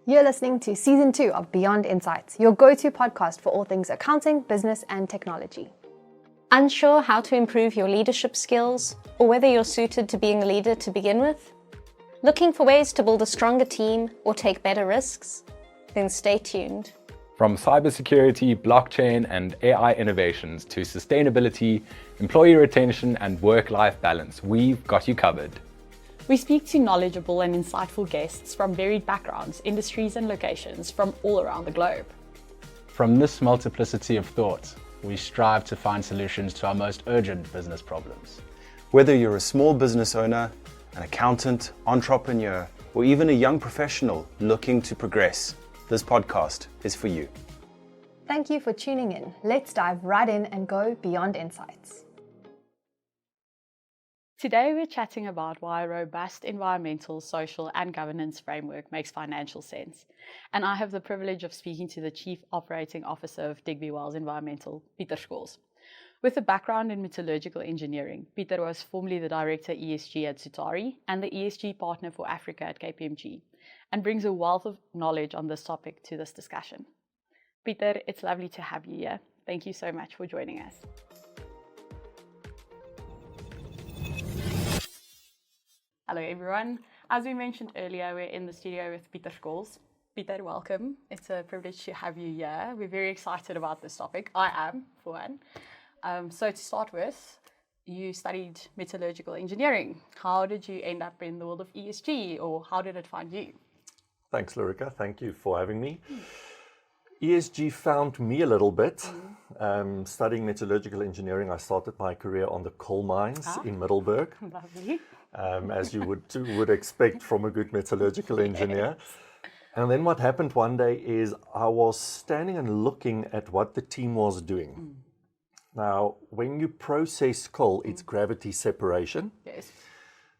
You're listening to Season 2 of Beyond Insights, your go-to podcast for all things accounting, business, and technology. Unsure how to improve your leadership skills, or whether you're suited to being a leader to begin with? Looking for ways to build a stronger team or take better risks? Then stay tuned. From cybersecurity, blockchain, and AI innovations to sustainability, employee retention, and work-life balance, we've got you covered. We speak to knowledgeable and insightful guests from varied backgrounds, industries, and locations from all around the globe. From this multiplicity of thought, we strive to find solutions to our most urgent business problems. Whether you're a small business owner, an accountant, entrepreneur, or even a young professional looking to progress, this podcast is for you. Thank you for tuning in. Let's dive right in and go beyond insights. Today we're chatting about why a robust environmental, social, and governance framework makes financial sense. And I have the privilege of speaking to the Chief Operating Officer of Digby Environmental, Pieter Scholtz. With a background in metallurgical engineering, Pieter was formerly the Director ESG at Sutari and the ESG Partner for Africa at KPMG, and brings a wealth of knowledge on this topic to this discussion. Pieter, it's lovely to have you here. Thank you so much for joining us. Hello everyone. As we mentioned earlier, we're in the studio with Pieter Scholtz. Pieter, welcome. It's a privilege to have you here. We're very excited about this topic. I am, for one. So to start with, you studied metallurgical engineering. How did you end up in the world of ESG, or how did it find you? Thanks, Lorica. Thank you for having me. ESG found me a little bit. Studying metallurgical engineering, I started my career on the coal mines in Middelburg. Lovely. As you would expect from a good metallurgical engineer. And then what happened one day is I was standing and looking at what the team was doing. Now, when you process coal, it's gravity separation. Yes.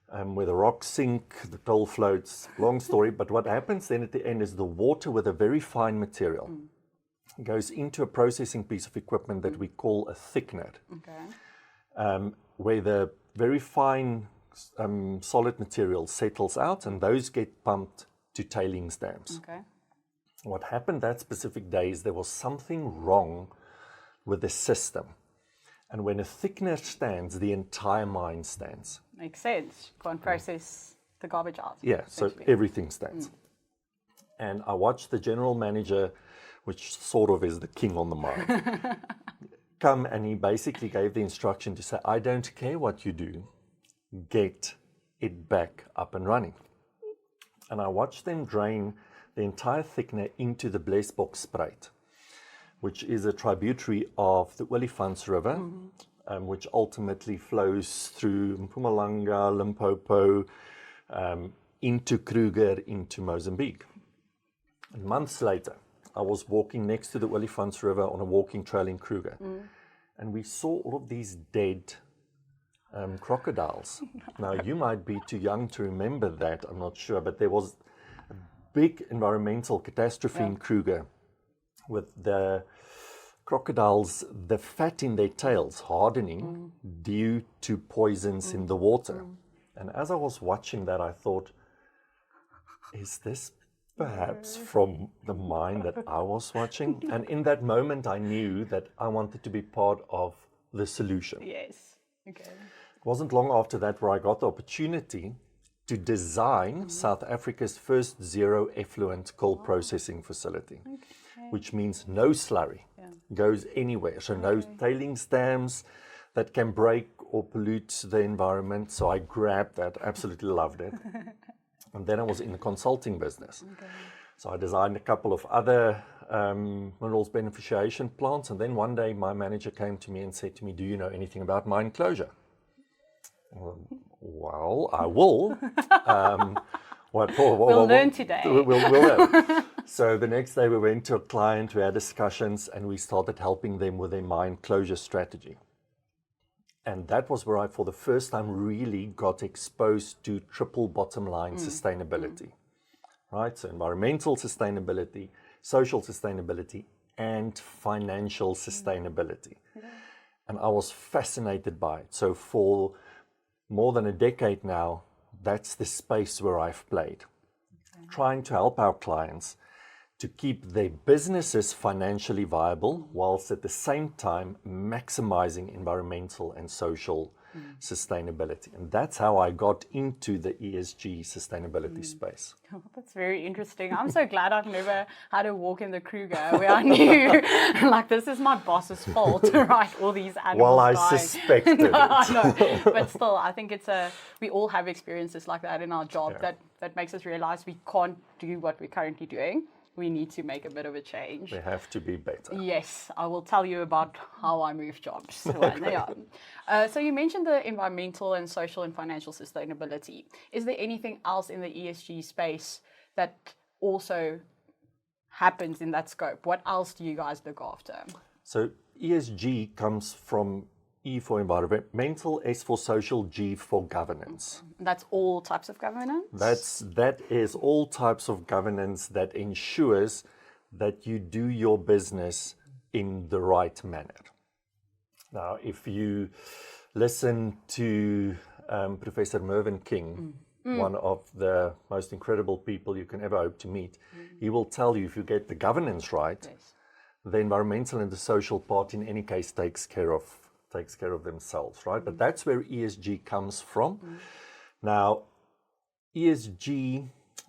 Where the rocks sink, the coal floats, long story. But what happens then at the end is the water with a very fine material goes into a processing piece of equipment that we call a thickener. Okay. Where the very fine solid material settles out, and those get pumped to tailings dams. Okay. What happened that specific day is there was something wrong with the system. And when a thickener stands, the entire mine stands. Makes sense. Can't process the garbage out. Yeah, so everything stands. And I watched the general manager, which sort of is the king on the mine, come, and he basically gave the instruction to say, I don't care what you do, get it back up and running. And I watched them drain the entire thickener into the Blesbokspruit, which is a tributary of the Oosthuizen River, which ultimately flows through Mpumalanga, Limpopo, into Kruger, into Mozambique. And months later, I was walking next to the Oosthuizen River on a walking trail in Kruger, and we saw all of these dead crocodiles. Now, you might be too young to remember that, I'm not sure, but there was a big environmental catastrophe in Kruger with the crocodiles, the fat in their tails hardening due to poisons in the water. And as I was watching that, I thought, is this perhaps from the mine that I was watching? And in that moment, I knew that I wanted to be part of the solution. Yes. Okay. It wasn't long after that where I got the opportunity to design South Africa's first zero effluent coal processing facility, which means no slurry goes anywhere. So no tailings dams that can break or pollute the environment. So I grabbed that, absolutely loved it. And then I was in the consulting business. So I designed a couple of other minerals beneficiation plants. And then one day my manager came to me and said to me, do you know anything about mine closure? Well, I will. We'll learn today. We'll learn. So the next day we went to a client, we had discussions, and we started helping them with their mine closure strategy. And that was where I, for the first time, really got exposed to triple bottom line sustainability. Right? So environmental sustainability, social sustainability, and financial sustainability. And I was fascinated by it. So for more than a decade now, that's the space where I've played. trying to help our clients to keep their businesses financially viable whilst at the same time maximizing environmental and social sustainability. And that's how I got into the ESG sustainability space. Oh, that's very interesting. I'm so glad I've never had a walk in the Kruger where I knew, like, this is my boss's fault to write all these animals. Well, I dying. suspected it. I know. But still, I think we all have experiences like that in our job that makes us realize we can't do what we're currently doing. We need to make a bit of a change. We have to be better. Yes, I will tell you about how I move jobs. So you mentioned the environmental and social and financial sustainability. Is there anything else in the ESG space that also happens in that scope? What else do you guys look after? So ESG comes from E for environmental, S for social, G for governance. That's all types of governance? That is all types of governance that ensures that you do your business in the right manner. Now, if you listen to Professor Mervyn King, one of the most incredible people you can ever hope to meet, he will tell you if you get the governance right, the environmental and the social part in any case takes care of themselves, right? But that's where ESG comes from. Now, ESG,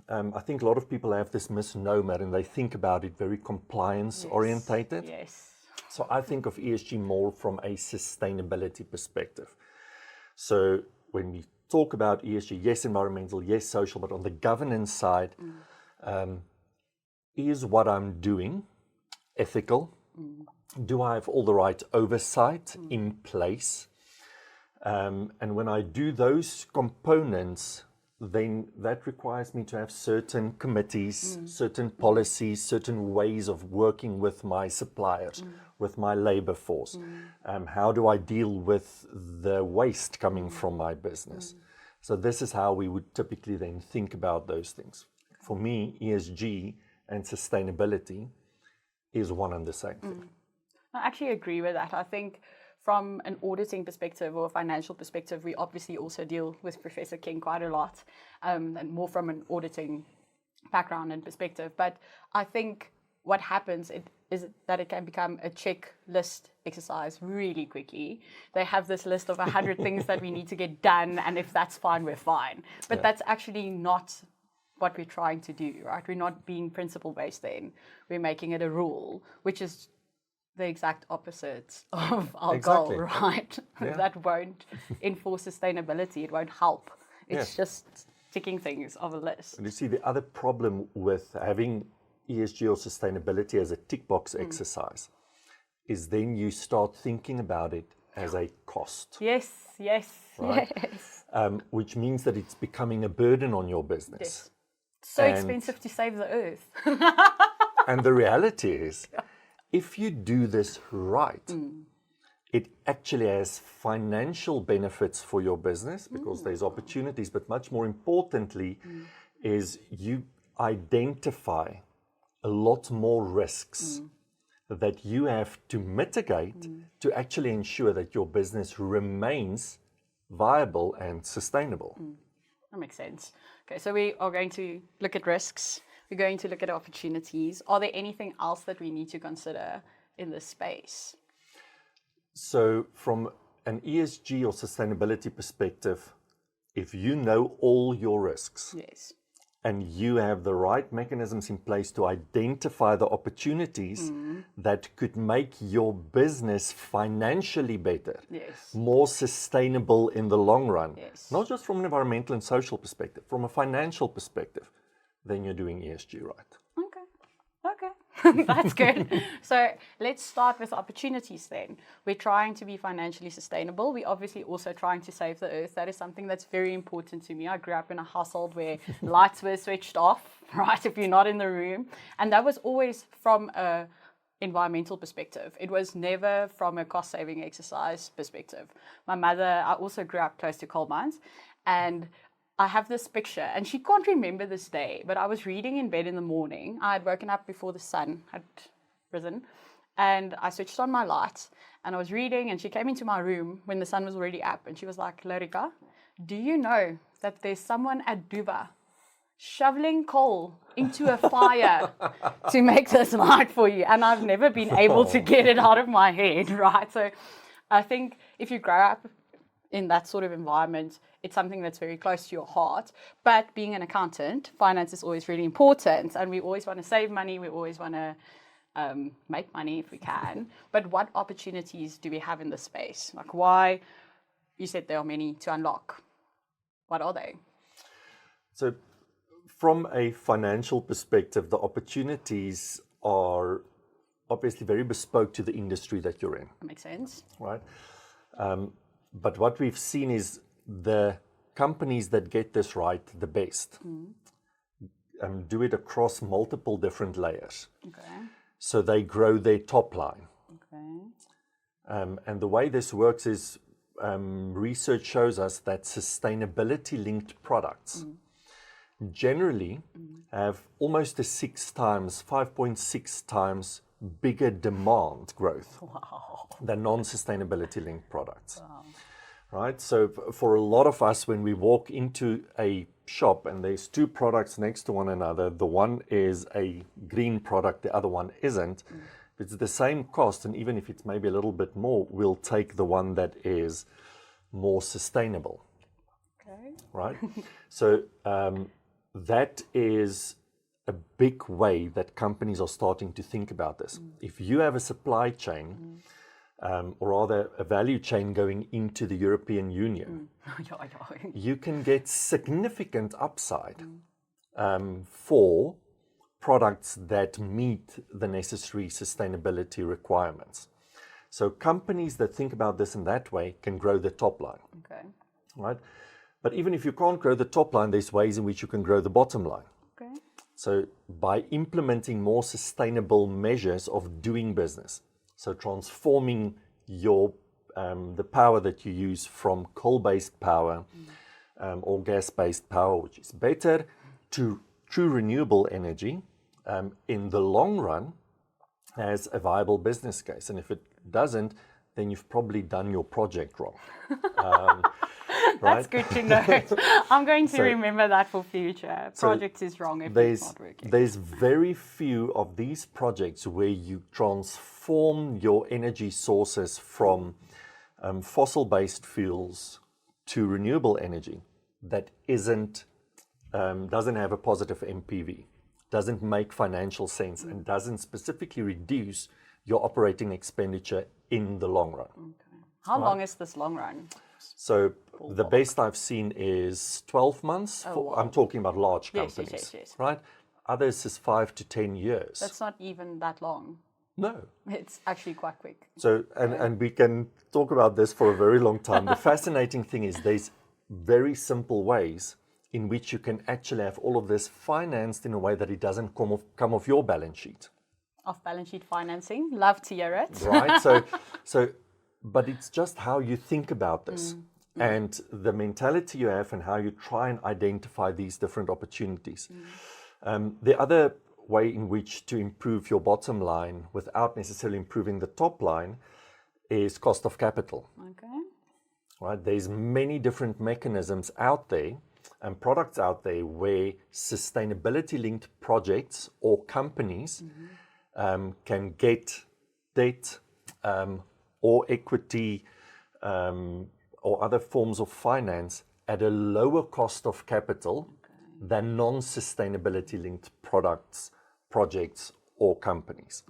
I think a lot of people have this misnomer and they think about it very compliance orientated. Yes. So I think of ESG more from a sustainability perspective. So when we talk about ESG, yes, environmental, yes, social, but on the governance side, is what I'm doing ethical? Do I have all the right oversight in place? And when I do those components, then that requires me to have certain committees, certain policies, certain ways of working with my suppliers, with my labor force. How do I deal with the waste coming from my business? So this is how we would typically then think about those things. For me, ESG and sustainability is one and the same thing. I actually agree with that. I think from an auditing perspective or a financial perspective, we obviously also deal with Professor King quite a lot, and more from an auditing background and perspective. But I think what happens is that it can become a checklist exercise really quickly. They have this list of 100 things that we need to get done, and if that's fine, we're fine. But that's actually not what we're trying to do, right? We're not being principle-based then. We're making it a rule, which is the exact opposite of our goal, right? That won't enforce sustainability. It won't help. It's just ticking things off a list. And you see, the other problem with having ESG or sustainability as a tick box exercise is then you start thinking about it as a cost. Yes. Which means that it's becoming a burden on your business. Yes. So expensive to save the earth. And the reality is, if you do this right, it actually has financial benefits for your business because there's opportunities, but much more importantly is you identify a lot more risks that you have to mitigate to actually ensure that your business remains viable and sustainable. That makes sense. Okay, so we are going to look at risks. We're going to look at opportunities. Are there anything else that we need to consider in this space? So from an ESG or sustainability perspective, if you know all your risks and you have the right mechanisms in place to identify the opportunities that could make your business financially better, more sustainable in the long run, not just from an environmental and social perspective, from a financial perspective, then you're doing ESG right. Okay. That's good. So let's start with opportunities then. We're trying to be financially sustainable. We're obviously also trying to save the earth. That is something that's very important to me. I grew up in a household where lights were switched off, right, if you're not in the room. And that was always from a environmental perspective. It was never from a cost-saving exercise perspective. My mother, I also grew up close to coal mines, and I have this picture, and she can't remember this day, but I was reading in bed in the morning. I had woken up before the sun had risen, and I switched on my lights, and I was reading, and she came into my room when the sun was already up, and she was like, Lorika, do you know that there's someone at Duba shoveling coal into a fire to make this light for you. And I've never been able to get it out of my head, right? So I think if you grow up in that sort of environment, it's something that's very close to your heart. But being an accountant, finance is always really important. And we always want to save money. We always want to make money if we can. But what opportunities do we have in this space? Like, why? You said there are many to unlock. What are they? So from a financial perspective, the opportunities are obviously very bespoke to the industry that you're in. That makes sense. Right? But what we've seen is the companies that get this right the best do it across multiple different layers. Okay. So they grow their top line. Okay. And the way this works is research shows us that sustainability-linked products generally have almost a 5.6 times bigger demand growth than non-sustainability linked products. Wow. Right? So for a lot of us, when we walk into a shop and there's two products next to one another, the one is a green product, the other one isn't. If it's the same cost, and even if it's maybe a little bit more, we'll take the one that is more sustainable. Okay. Right? So that is a big way that companies are starting to think about this. If you have a supply chain, or rather a value chain going into the European Union, you can get significant upside for products that meet the necessary sustainability requirements. So companies that think about this in that way can grow the top line. Okay. Right? But even if you can't grow the top line, there's ways in which you can grow the bottom line. Okay. So by implementing more sustainable measures of doing business, so transforming your the power that you use from coal-based power or gas-based power, which is better, to true renewable energy, in the long run has a viable business case. And if it doesn't, then you've probably done your project wrong. That's right? good to know. I'm going to remember that for future. Project is wrong if it's not working. There's very few of these projects where you transform your energy sources from fossil-based fuels to renewable energy that doesn't have a positive MPV, doesn't make financial sense, and doesn't specifically reduce your operating expenditure in the long run. Okay. How long is this long run? So the best I've seen is 12 months. I'm talking about large companies, yes. right? Others is 5 to 10 years. That's not even that long. No. It's actually quite quick. So, and we can talk about this for a very long time. The fascinating thing is there's very simple ways in which you can actually have all of this financed in a way that it doesn't come off your balance sheet. Off balance sheet financing. Love to hear it. Right? But it's just how you think about this and the mentality you have and how you try and identify these different opportunities. The other way in which to improve your bottom line without necessarily improving the top line is cost of capital. Okay. Right? There's many different mechanisms out there and products out there where sustainability-linked projects or companies can get debt or equity or other forms of finance at a lower cost of capital than non-sustainability linked products, projects, or companies.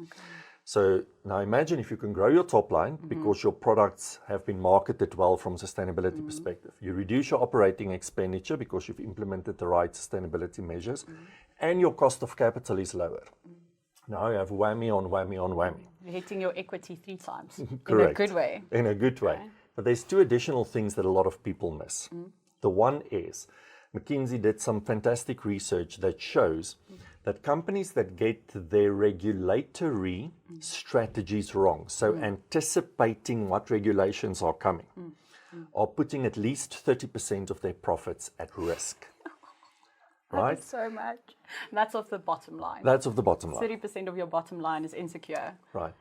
So now imagine if you can grow your top line because your products have been marketed well from a sustainability perspective. You reduce your operating expenditure because you've implemented the right sustainability measures, and your cost of capital is lower. Now you have whammy on whammy on whammy. You're hitting your equity 3 times. Correct. In a good way. In a good way. But there's 2 additional things that a lot of people miss. The one is, McKinsey did some fantastic research that shows that companies that get their regulatory strategies wrong, so anticipating what regulations are coming, are putting at least 30% of their profits at risk. Right? That's so much. That's off the bottom line. That's of the bottom line. 30% of your bottom line is insecure. Right.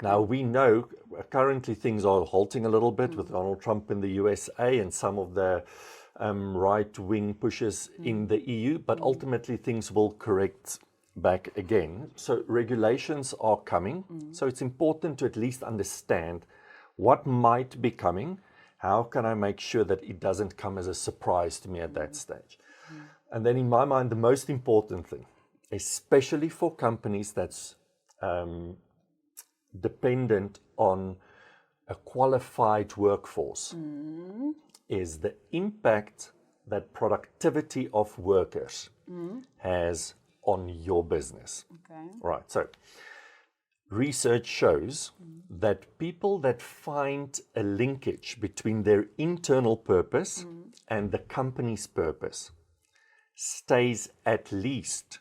Now, we know currently things are halting a little bit with Donald Trump in the USA and some of the right-wing pushes in the EU, but ultimately things will correct back again. So regulations are coming. So it's important to at least understand what might be coming. How can I make sure that it doesn't come as a surprise to me at that stage? And then in my mind, the most important thing, especially for companies that's dependent on a qualified workforce, is the impact that productivity of workers has on your business. Okay. Right, so research shows that people that find a linkage between their internal purpose and the company's purpose stays at least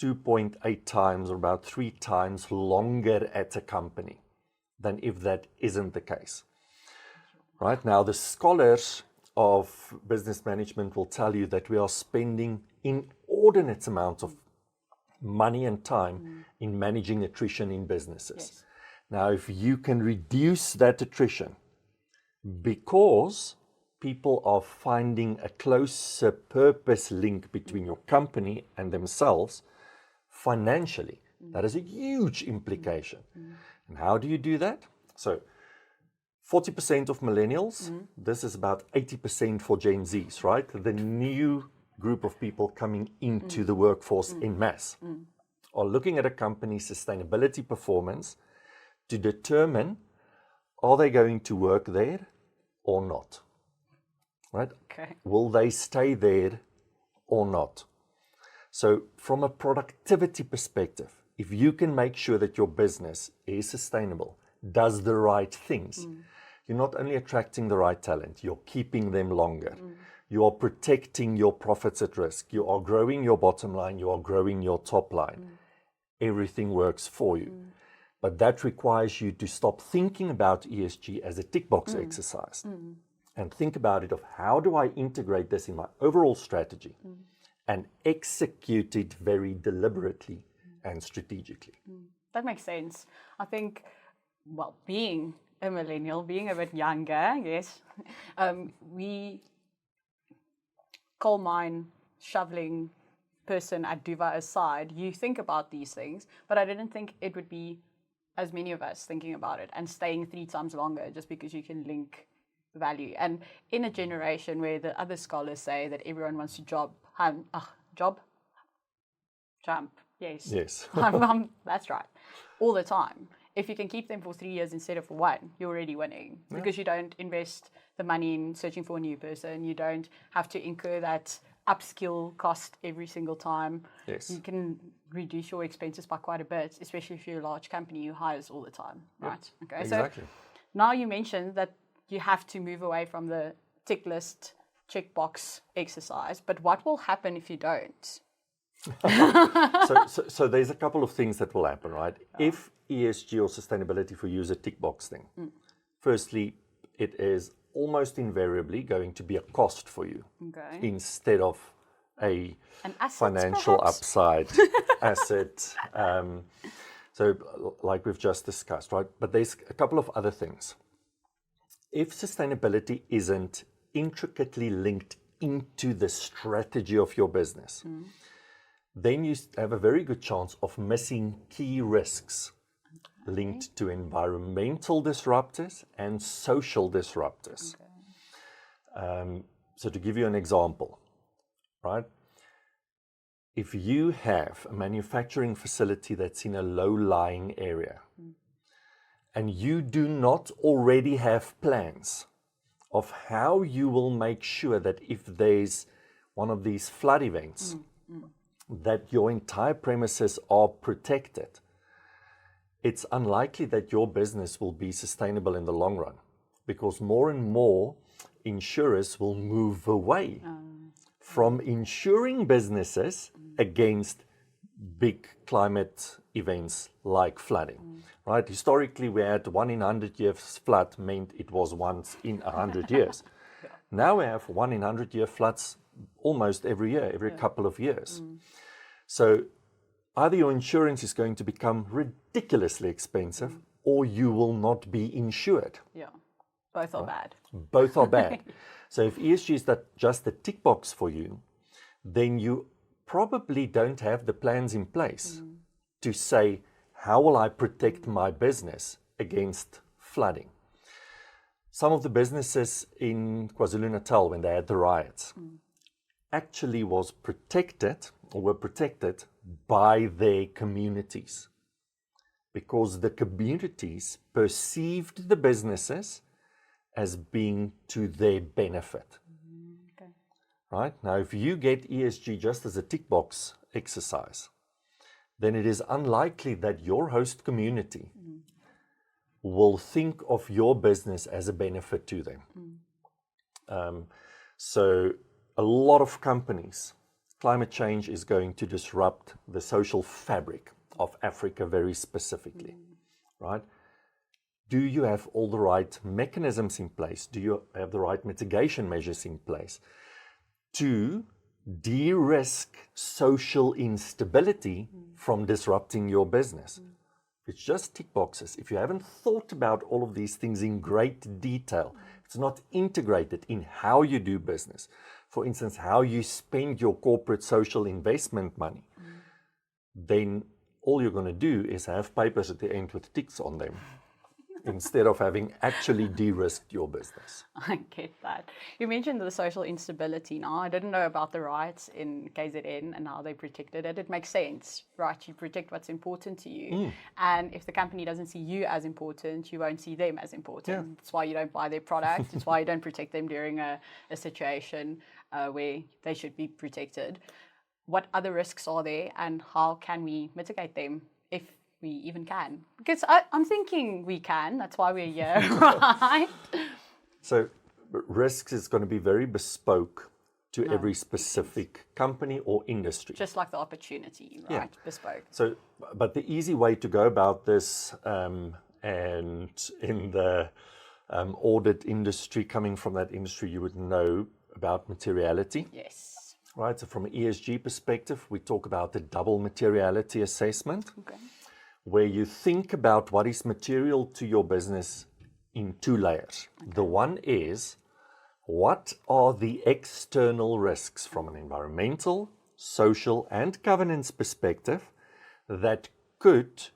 2.8 times or about 3 times longer at a company than if that isn't the case. Right now, the scholars of business management will tell you that we are spending inordinate amounts of money and time in managing attrition in businesses. Yes. Now, if you can reduce that attrition because people are finding a closer purpose link between your company and themselves, financially, that is a huge implication. And how do you do that? So 40% of millennials, this is about 80% for Gen Zs, right? The new group of people coming into the workforce in mass are looking at a company's sustainability performance to determine, are they going to work there or not? Right? Okay. Will they stay there or not? So from a productivity perspective, if you can make sure that your business is sustainable, does the right things, you're not only attracting the right talent, you're keeping them longer. You are protecting your profits at risk. You are growing your bottom line. You are growing your top line. Everything works for you. But that requires you to stop thinking about ESG as a tick box exercise and think about it of how do I integrate this in my overall strategy and execute it very deliberately and strategically. That makes sense. I think, well, being a millennial, being a bit younger, yes, we coal mine shoveling person at Duva aside, you think about these things, but I didn't think it would be as many of us thinking about it and staying 3 times longer just because you can link value. And in a generation where the other scholars say that everyone wants to jump, yes. Yes. That's right, all the time. If you can keep them for 3 years instead of for 1, you're already winning because you don't invest the money in searching for a new person. You don't have to incur that upskill cost every single time. Yes. You can reduce your expenses by quite a bit, especially if you're a large company who hires all the time, right? Okay. Exactly. So now you mentioned that you have to move away from the tick list checkbox exercise, but what will happen if you don't? So there's a couple of things that will happen, right? If ESG or sustainability for you is a tick box thing, firstly, it is almost invariably going to be a cost for you instead of an financial perhaps? upside asset. So like we've just discussed, right? But there's a couple of other things. If sustainability isn't intricately linked into the strategy of your business, then you have a very good chance of missing key risks linked to environmental disruptors and social disruptors. So to give you an example, right? If you have a manufacturing facility that's in a low-lying area and you do not already have plans of how you will make sure that if there's one of these flood events, that your entire premises are protected, it's unlikely that your business will be sustainable in the long run because more and more insurers will move away from insuring businesses against big climate events like flooding, right? Historically, we had 1 in 100 years flood meant it was once in 100 years. Now we have 1 in 100 year floods almost every year, every couple of years. So either your insurance is going to become ridiculously expensive or you will not be insured. Both are bad. Both are bad. So if ESG is just a tick box for you, then you probably don't have the plans in place to say, how will I protect my business against flooding? Some of the businesses in KwaZulu-Natal, when they had the riots, actually were protected by their communities, because the communities perceived the businesses as being to their benefit. Okay. Right? Now, if you get ESG just as a tick box exercise, then it is unlikely that your host community will think of your business as a benefit to them. So a lot of companies, climate change is going to disrupt the social fabric of Africa very specifically, right? Do you have all the right mechanisms in place? Do you have the right mitigation measures in place to de-risk social instability from disrupting your business? It's just tick boxes. If you haven't thought about all of these things in great detail, it's not integrated in how you do business. For instance, how you spend your corporate social investment money, then all you're going to do is have papers at the end with ticks on them instead of having actually de-risked your business. I get that. You mentioned the social instability. Now, I didn't know about the riots in KZN and how they protected it. It makes sense, right? You protect what's important to you. And if the company doesn't see you as important, you won't see them as important. Yeah. That's why you don't buy their product. It's why you don't protect them during a situation where they should be protected. What other risks are there, and how can we mitigate them, if we even can? Because I'm thinking we can. That's why we're here, right? So risks is going to be very bespoke to every specific company or industry. Just like the opportunity, right? Yeah. Bespoke. So, but the easy way to go about this, and in the audit industry, coming from that industry, you would know about materiality. Yes. Right, so from an ESG perspective, we talk about the double materiality assessment, where you think about what is material to your business in two layers. The one is, what are the external risks from an environmental, social, and governance perspective that could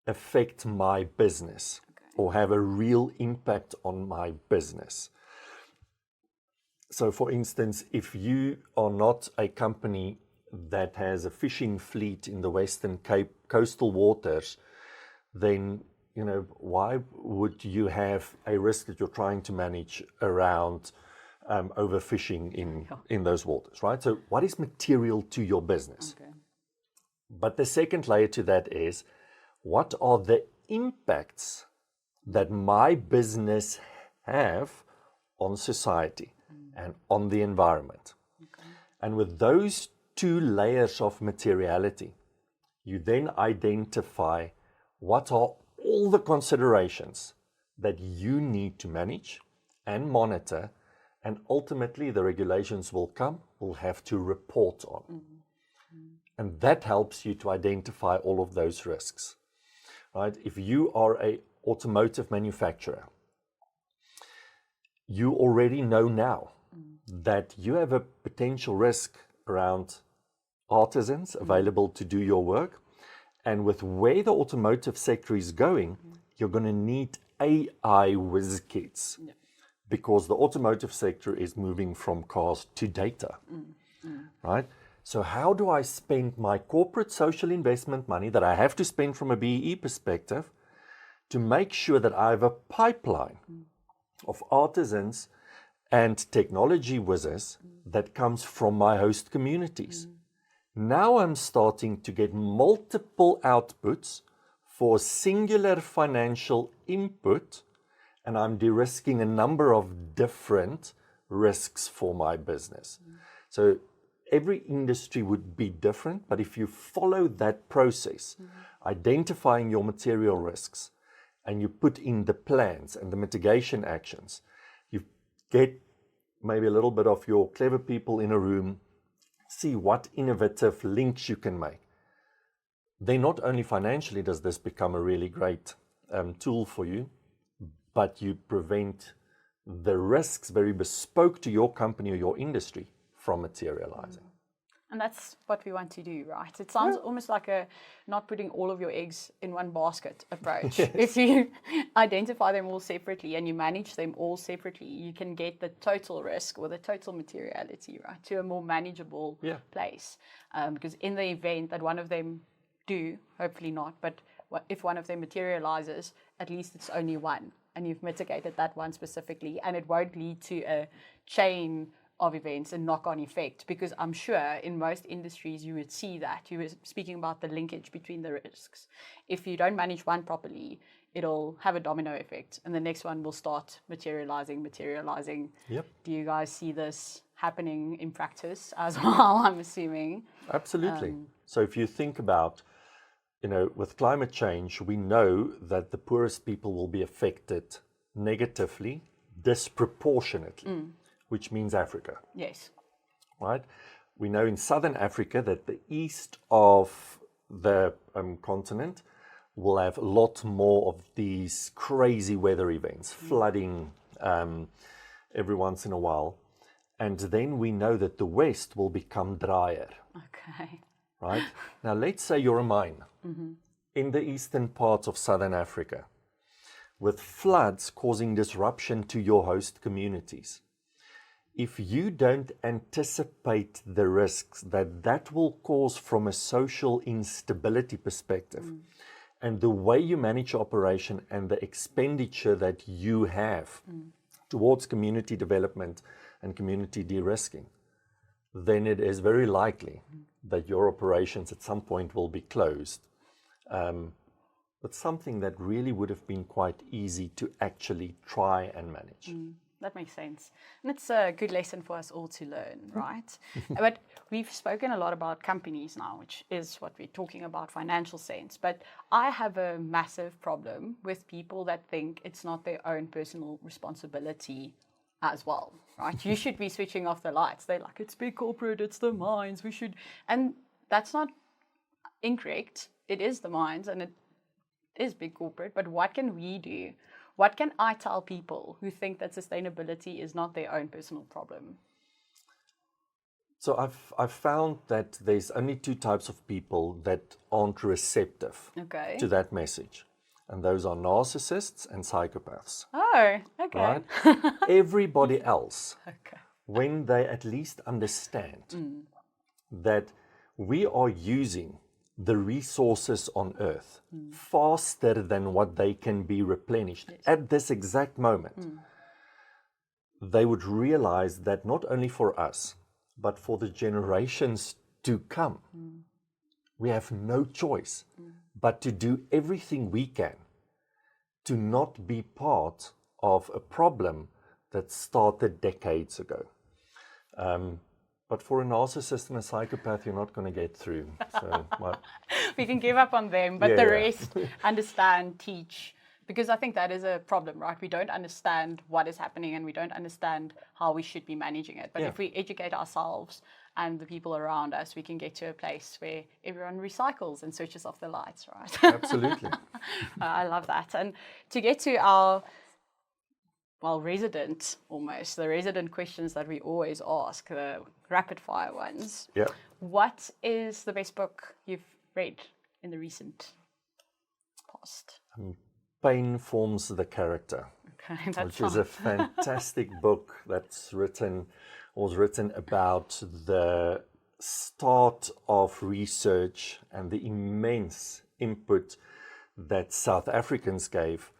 affect my business or have a real impact on my business? So, for instance, if you are not a company that has a fishing fleet in the Western Cape coastal waters, then, you know, why would you have a risk that you're trying to manage around overfishing in those waters, right? So, what is material to your business? Okay. But the second layer to that is, what are the impacts that my business have on society and on the environment? And with those two layers of materiality, you then identify what are all the considerations that you need to manage and monitor, and ultimately the regulations will have to report on. And that helps you to identify all of those risks, right? If you are an automotive manufacturer, you already know now that you have a potential risk around artisans available to do your work. And with where the automotive sector is going, you're going to need AI whiz kits, because the automotive sector is moving from cars to data, right? So how do I spend my corporate social investment money that I have to spend from a BEE perspective to make sure that I have a pipeline of artisans and technology whizzes that comes from my host communities? Now I'm starting to get multiple outputs for singular financial input, and I'm de-risking a number of different risks for my business. So every industry would be different, but if you follow that process, identifying your material risks, and you put in the plans and the mitigation actions, you get maybe a little bit of your clever people in a room, see what innovative links you can make. Then not only financially does this become a really great tool for you, but you prevent the risks very bespoke to your company or your industry from materializing. And that's what we want to do, right? It sounds almost like a not putting all of your eggs in one basket approach. Yes. If you identify them all separately and you manage them all separately, you can get the total risk or the total materiality, right, to a more manageable place. Because in the event that one of them do, hopefully not, but if one of them materializes, at least it's only one. And you've mitigated that one specifically, and it won't lead to a chain of events and knock-on effect, because I'm sure in most industries you would see that. You were speaking about the linkage between the risks. If you don't manage one properly, it'll have a domino effect, and the next one will start materializing. Yep. Do you guys see this happening in practice as well, I'm assuming? Absolutely. So if you think about, with climate change, we know that the poorest people will be affected negatively, disproportionately, which means Africa. Yes. Right? We know in southern Africa that the east of the continent will have a lot more of these crazy weather events, flooding every once in a while. And then we know that the west will become drier. Okay. Right? Now, let's say you're a mine in the eastern parts of southern Africa with floods causing disruption to your host communities. If you don't anticipate the risks that will cause from a social instability perspective, and the way you manage your operation and the expenditure that you have towards community development and community de-risking, then it is very likely that your operations at some point will be closed. But something that really would have been quite easy to actually try and manage. That makes sense. And it's a good lesson for us all to learn, right? But we've spoken a lot about companies now, which is what we're talking about, financial sense. But I have a massive problem with people that think it's not their own personal responsibility as well, right? You should be switching off the lights. They're like, it's big corporate, it's the mines, we should. And that's not incorrect. It is the mines and it is big corporate. But what can we do? What can I tell people who think that sustainability is not their own personal problem? So I've found that there's only two types of people that aren't receptive to that message. And those are narcissists and psychopaths. Oh, okay. Right? Everybody else, when they at least understand that we are using the resources on Earth faster than what they can be replenished at this exact moment, they would realize that not only for us, but for the generations to come, we have no choice but to do everything we can to not be part of a problem that started decades ago. But for a narcissist and a psychopath, you're not going to get through. So we can give up on them, but the rest understand, teach. Because I think that is a problem, right? We don't understand what is happening and we don't understand how we should be managing it. But if we educate ourselves and the people around us, we can get to a place where everyone recycles and switches off the lights, right? Absolutely. I love that. And to get to our resident questions that we always ask, the rapid fire ones. Yeah. What is the best book you've read in the recent past? Pain Forms the Character, which is a fantastic book was written about the start of research and the immense input that South Africans gave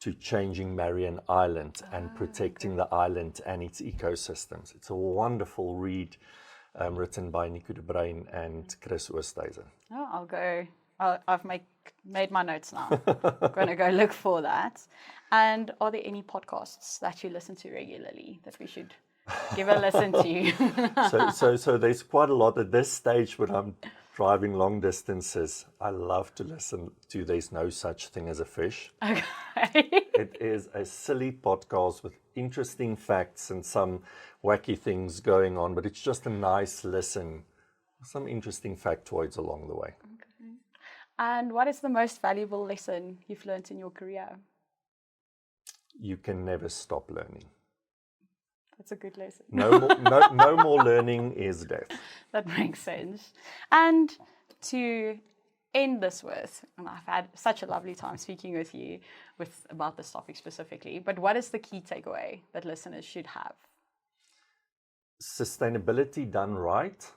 to changing Marion Island and protecting the island and its ecosystems. It's a wonderful read written by Nico and Oosthuizen. Oh, I'll go. I've made my notes now. I'm going to go look for that. And are there any podcasts that you listen to regularly that we should give a listen to? So there's quite a lot at this stage when I'm driving long distances. I love to listen to There's No Such Thing as a Fish. Okay. It is a silly podcast with interesting facts and some wacky things going on, but it's just a nice listen. Some interesting factoids along the way. Okay. And what is the most valuable lesson you've learned in your career? you can never stop learning. That's a good lesson. No more learning is death. That makes sense. And to end this with, and I've had such a lovely time speaking with you about this topic specifically, but what is the key takeaway that listeners should have? Sustainability done right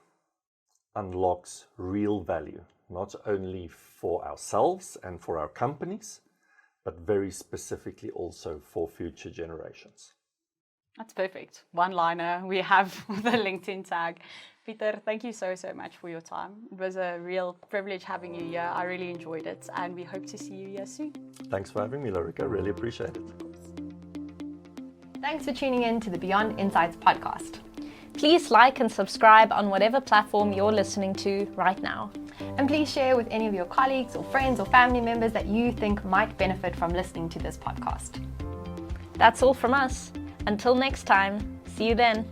unlocks real value, not only for ourselves and for our companies, but very specifically also for future generations. That's perfect. One-liner we have the LinkedIn tag. Pieter, thank you so much for your time. It was a real privilege having you here. I really enjoyed it, and we hope to see you here soon. Thanks for having me, Lorica. Really appreciate it. Thanks for tuning in to the Beyond Insights podcast. Please like and subscribe on whatever platform you're listening to right now. And please share with any of your colleagues or friends or family members that you think might benefit from listening to this podcast. That's all from us. Until next time, see you then.